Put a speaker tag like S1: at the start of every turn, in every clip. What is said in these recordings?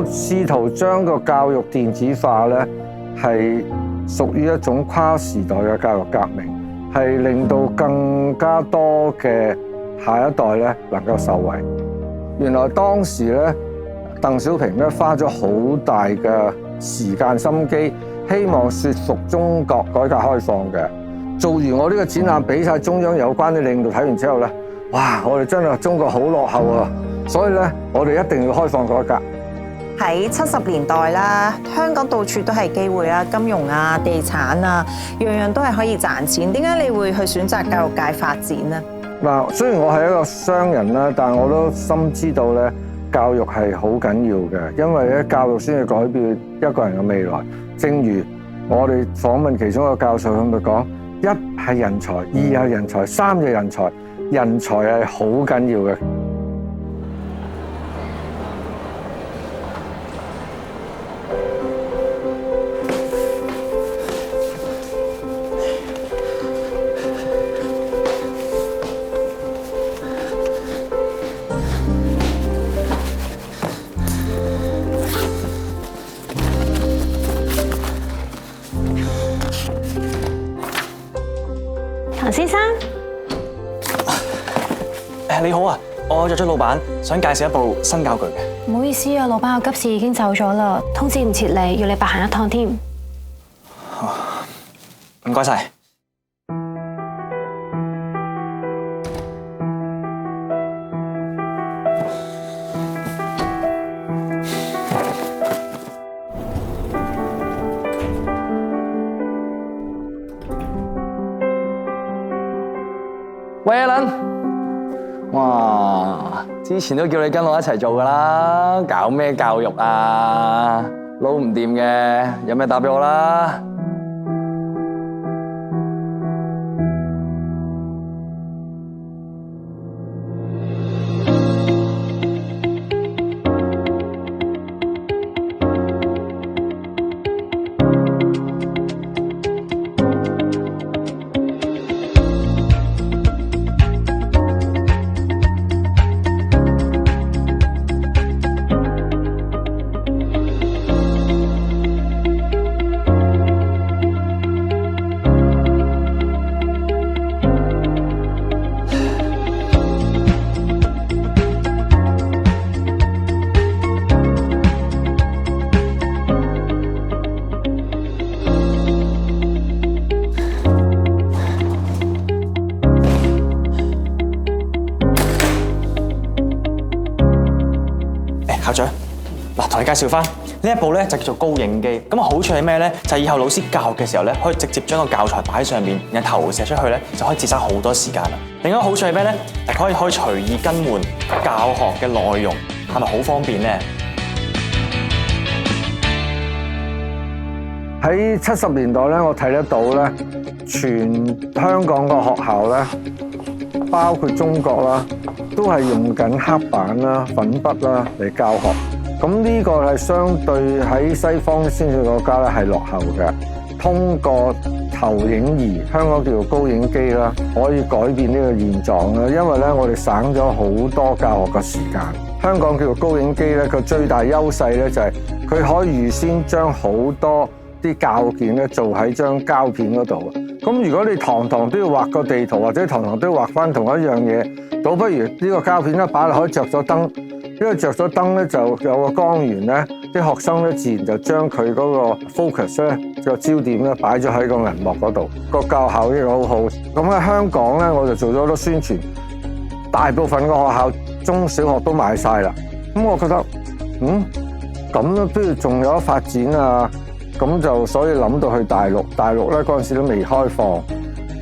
S1: 試圖將個教育電子化咧，係屬於一種跨時代嘅教育革命，係令到更加多嘅下一代咧能夠受惠。原來當時咧，鄧小平咧花咗好大嘅時間心機，希望說服中國改革開放嘅。做完我呢個展覽，俾晒中央有關嘅領導睇完之後咧，哇！我哋真係中國好落後啊！所以咧，我哋一定要開放改革。
S2: 喺70年代啦，香港到處都係機會啊，金融啊、地產啊，樣樣都係可以賺錢。點解你會去選擇教育界發展呢？
S1: 嗱，雖然我係一個商人啦，但係我都深知道咧，教育係好緊要嘅，因為咧教育先至改變一個人嘅未來。正如我哋訪問其中一個教授，佢咪講：一係人才，二係人才，三係人才。人才係好緊要嘅。
S3: 唐先生，
S4: 你好啊，我約咗老闆，想介紹一部新教具嘅。
S3: 唔好意思啊，老闆有急事已經走咗啦，通知唔切你，要你白行一趟添。
S4: 唔該晒。喂，Alan，哇！之前都叫你跟我一齊做噶啦，搞咩教育啊？撈唔掂嘅，有咩打俾我啦？校長，嗱，同你介紹翻呢一部咧就叫做高影機。咁啊好處係咩咧？就係以後老師教學嘅時候咧，可以直接將個教材擺喺上面，然後投射出去咧，就可以節省好多時間啦。另一個好處係咩咧？可以隨意更換教學嘅內容，係咪好方便咧？
S1: 喺70年代咧，我睇得到咧，全香港個學校咧，包括中國啦，都係用緊黑板啦、粉筆啦嚟教學。咁呢個係相對喺西方先進國家咧係落後嘅。通過投影儀，香港叫做高影機啦，可以改變呢個現狀啦。因為咧，我哋省咗好多教學嘅時間。香港叫做高影機咧，個最大優勢咧就係佢可以預先將好多啲教件咧做喺張膠片嗰度。咁如果你堂堂都要畫個地圖，或者堂堂都要畫翻同一樣嘢，倒不如呢個膠片一擺落可以着咗燈，因為着咗燈咧就有個光源咧，啲學生咧自然就將佢嗰個 focus 咧個焦點咧擺咗喺個銀幕嗰度，個教效益好好。咁喺香港咧，我就做咗好多宣傳，大部分嘅學校中小學都買晒啦。咁我覺得咁咧不如仲有得發展啊！咁就所以諗到去大陸，大陸咧嗰陣時都未開放，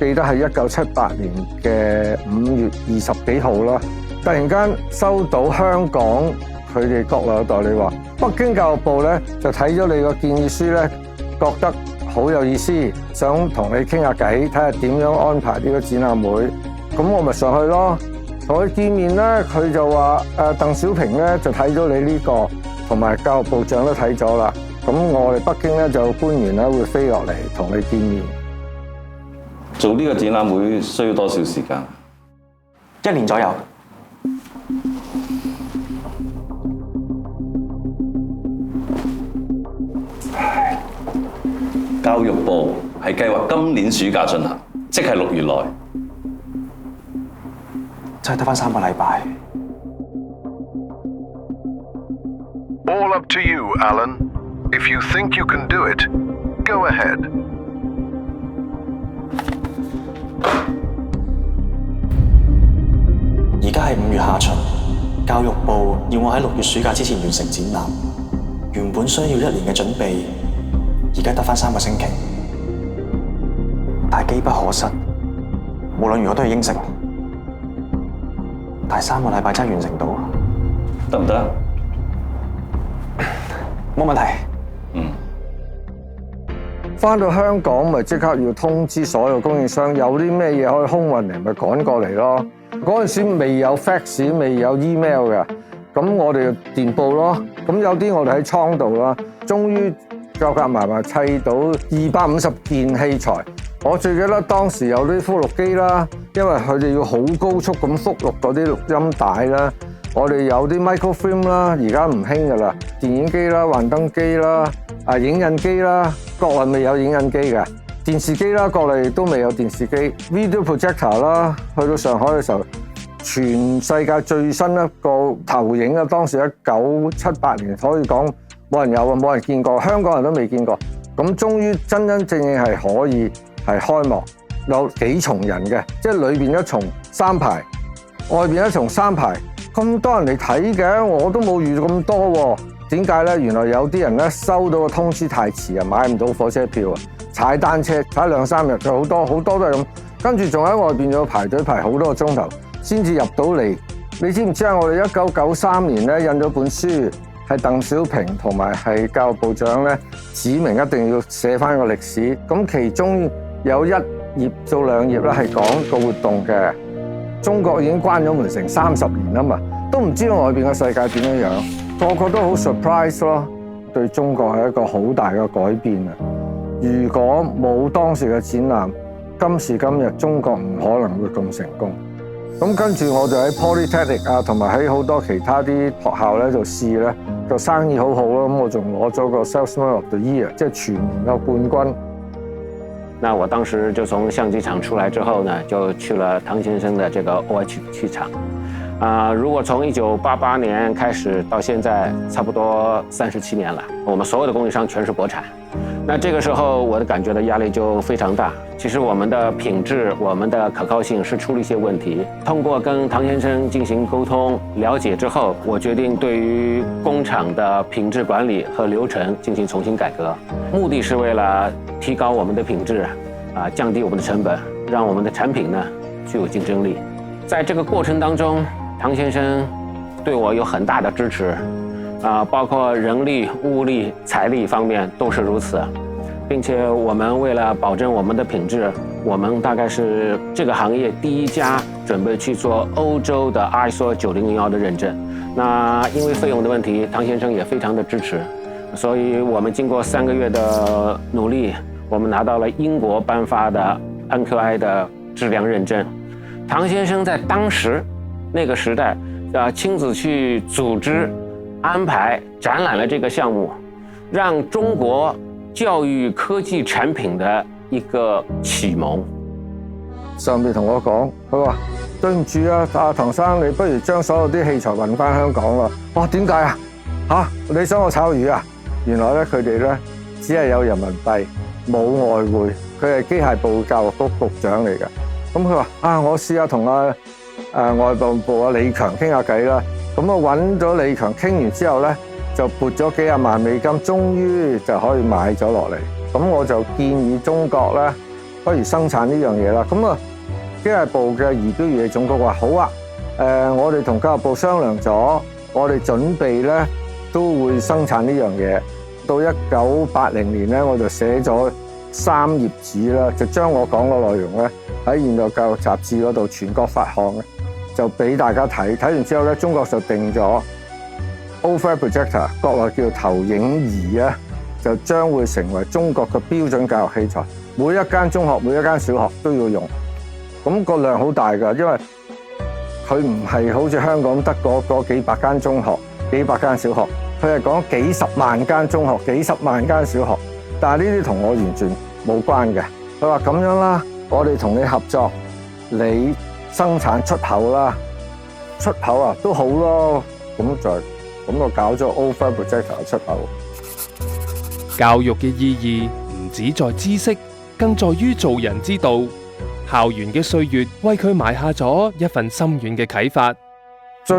S1: 記得係1978年嘅5月20幾號啦。突然間收到香港佢哋國內嘅代理話，北京教育部咧就睇咗你個建議書咧，覺得好有意思，想同你傾下偈，睇下點樣安排呢個展覽會。咁我咪上去咯，同佢見面咧，佢就話鄧小平咧就睇咗你呢個，同埋教育部長都睇咗啦。咁我哋北京咧就官員咧會飛落嚟同你見面。
S5: 做呢個展覽會需要多少時間
S4: ？1年左右。 。 。 。。。。。。。。。。。。。。。。。。。。。。。。。。。。。。。。。。。。。。。。。。。。。。。。。。。。。。。。。。。。。。。。。。。。。。。。。。。。。。。。。。。。。。。。。。。。。。。。。。。。。。。。。。。。。。。。。。。。。。。。。。。。。。。。。。。。。。。。。。。
S5: 教育部係計劃今年暑假進行，即係6月內。
S4: 真係得返3個禮拜。
S6: All up to you, Alan. If you think you can do it, go ahead.
S4: 而家係5月下旬，教育部要我喺6月暑假之前完成展覽，原本需要1年嘅準備，而家得返3個星期。但係機不可失，無論如何都要應承。但係3個禮拜真係完成到，
S5: 得唔得？
S4: 冇問題。
S1: 翻到香港咪即刻要通知所有供應商，有啲咩嘢可以空運嚟，咪趕過嚟咯。嗰陣時未有 fax， 未有 email 嘅，咁我哋就電報咯。咁有啲我哋喺倉度啦，終於夾埋砌到250件器材。我最記得當時有啲複錄機啦，因為佢哋要好高速咁複錄嗰啲錄音帶啦。我哋有啲 microfilm 啦，而家唔興噶啦，電影機啦、幻燈機啦、影印機啦，國內未有影印機嘅，電視機啦，國內亦都未有電視機 ，video projector 啦，去到上海嘅時候，全世界最新一個投影啊，當時1978年可以講冇人有啊，冇人見過，香港人都未見過，咁終於真真正正係可以係開幕，有幾重人嘅，即係裏邊一重3排，外邊一重3排。咁多人嚟睇嘅，我都冇預咁多喎。點解咧？原來有啲人咧收到個通知太遲啊，買唔到火車票啊，踩單車踩2-3日，就好多都係咁。跟住仲喺外邊要排隊排好多個鐘頭先至入到嚟。你知唔知啊？我哋1993年咧印咗本書，係鄧小平同埋係教育部長咧指明一定要寫翻個歷史。咁其中有1頁到2頁咧係講個活動嘅。中國已經關咗門成30年啦嘛，都唔知道外邊嘅世界點樣樣，個都好 surprise 咯。對中國係一個好大嘅改變啊！如果冇當時嘅展覽，今時今日中國唔可能會咁成功。咁跟住我就喺 Polytechnic 啊，同埋喺好多其他啲學校咧就試咧，個生意好好咯。咁我仲攞咗個 Salesman of the Year， 即係全年嘅冠軍。
S7: 那我當時就從相機廠出來之後呢，就去了唐先生的這個 OH 廠。如果從1988年開始到現在，差不多37年了，我們所有的供應商全是國產。那這個時候我的感覺的壓力就非常大。其實我們的品質、我們的可靠性是出了一些問題。通過跟唐先生進行溝通、了解之後，我決定對於工廠的品質管理和流程進行重新改革，目的是為了提高我們的品質，降低我們的成本，讓我們的產品呢具有競爭力。在這個過程當中，唐先生對我有很大的支持，包括人力、物力、財力方面都是如此，並且我們為了保證我們的品質，我們大概是這個行業第1家準備去做歐洲的 ISO 9001的認證。那因為費用的問題，唐先生也非常的支持，所以我們經過3個月的努力，我們拿到了英國頒發的 NQI 的質量認證。唐先生在當時那個時代，親自去組織、安排、展覽了這個項目，讓中國教育科技產品的一個啟蒙。
S1: 上面同我講，佢話對唔住啊，唐生，你不如將所有啲器材運翻香港啦。哇，點解啊？你想我炒魚啊？原來咧佢哋咧只係有人民幣，冇外匯，佢係機械部教育局局長嚟嘅。咁佢話我試下同外部李強傾下偈啦。咁揾咗李強傾完之後咧，就撥咗幾廿萬美金，終於就可以買咗落嚟。咁我就建議中國咧，不如生產呢樣嘢啦。咁機械部嘅儀表儀器總局話好啊，我哋同教育部商量咗，我哋準備咧都會生產呢樣嘢。到1980年咧，我就寫咗3頁紙啦，就將我講嘅內容咧喺現代教育雜誌嗰度全國發行嘅，就俾大家睇。睇完之後咧，中國就定咗 Overhead Projector， 國內叫投影儀啊，就將會成為中國嘅標準教育器材，每一間中學、每一間小學都要用。咁個量好大㗎，因為佢唔係好似香港得嗰幾百間中學、幾百間小學，佢係講幾十萬間中學、幾十萬間小學。但係呢啲同我完全冇關嘅。佢話咁樣啦，我哋同你合作，你生產出口啦，出口啊都好咯。咁我搞咗 Over Projector 嘅出口。
S8: 教育嘅意義唔止在知識，更在於做人之道。校園嘅歲月為佢埋下咗一份深遠嘅啟發。
S1: 最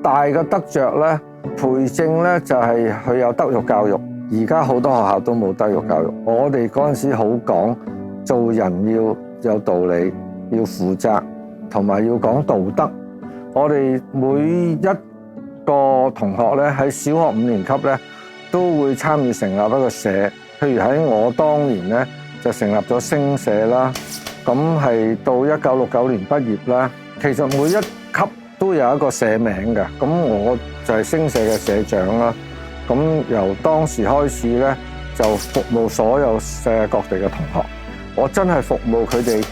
S1: 大嘅得着咧，培正咧就係佢有德育教育。而家好多學校都冇德育教育。我哋嗰陣時好講做人要有道理，要負責，同埋要講道德。我哋每一個同學咧喺小學5年級咧都會參與成立一個社。譬如喺我當年咧就成立咗星社啦。咁係到1969年畢業啦。其實每一級都有一個社名嘅。咁我就係星社嘅社長啦。咁由當時開始咧，就服務所有世界各地嘅同學。我真係服務佢哋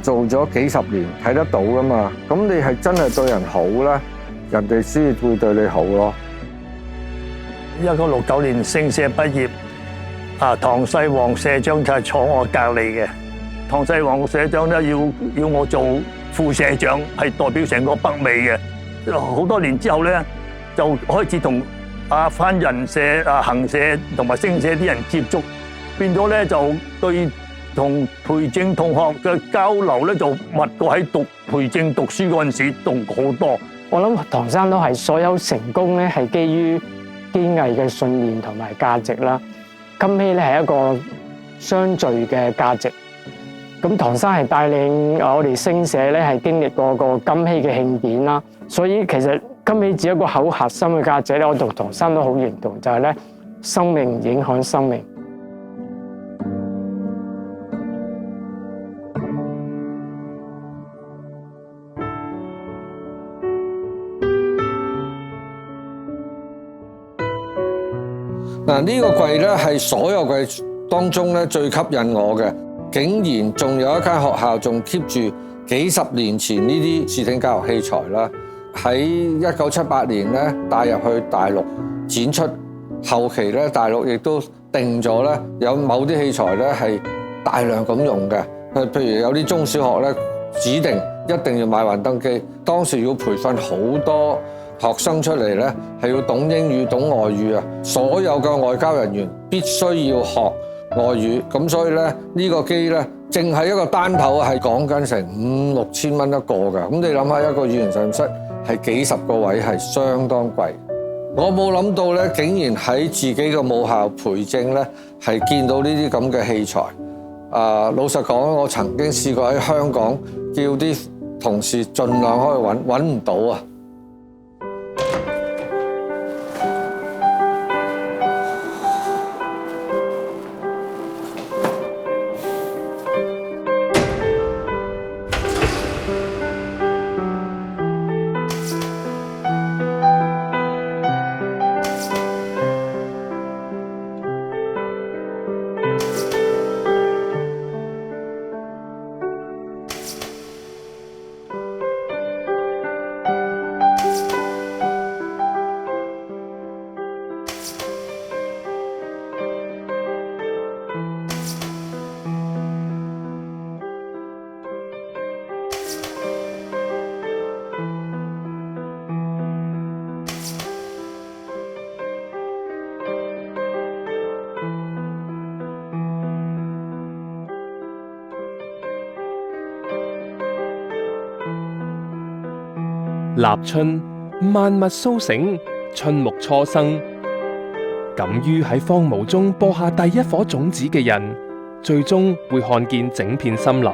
S1: 做咗幾十年，睇得到噶嘛。咁你係真係對人好咧，人哋先會對你好咯。
S9: 1969年星社畢業，唐世皇社長就係坐我隔離嘅。唐世皇社長咧要我做副社長，係代表成個北美嘅。好多年之後咧，就開始同翻人社、行社同埋星社啲人接觸，變咗咧就對同培正同學嘅交流咧就密過喺培正讀書嗰陣時仲好多。
S10: 我諗唐生都係所有成功咧係基於堅毅嘅信念同埋價值啦。金禧咧係一個相聚嘅價值。咁唐生係帶領我哋星社咧係經歷過個金禧嘅慶典啦，所以其實金禧只一個好核心嘅價值咧，我同唐生都好認同，就係咧生命影響生命。
S1: 嗱，呢個櫃咧係所有櫃當中咧最吸引我嘅。竟然仲有一間學校仲 keep 住幾十年前呢啲視聽教學器材啦，喺1978年咧帶入去大陸展出，後期咧大陸亦都定咗咧有某啲器材咧係大量咁用嘅，譬如有啲中小學咧指定一定要買幻燈機，當時要培訓好多學生出嚟咧係要懂英語、懂外語啊，所有嘅外交人員必須要學外語，咁所以咧呢個機咧，淨係一個單頭係講緊成5-6千蚊一個㗎。咁你諗下一個語言實驗室係幾十個位，係相當貴。我冇諗到咧，竟然喺自己嘅母校培正咧係見到呢啲咁嘅器材。老實講，我曾經試過喺香港叫啲同事盡量可以揾唔到啊。
S8: 立春，萬物蘇醒，春木初生。敢於喺荒蕪中播下第一顆種子嘅人，最終會看見整片森林。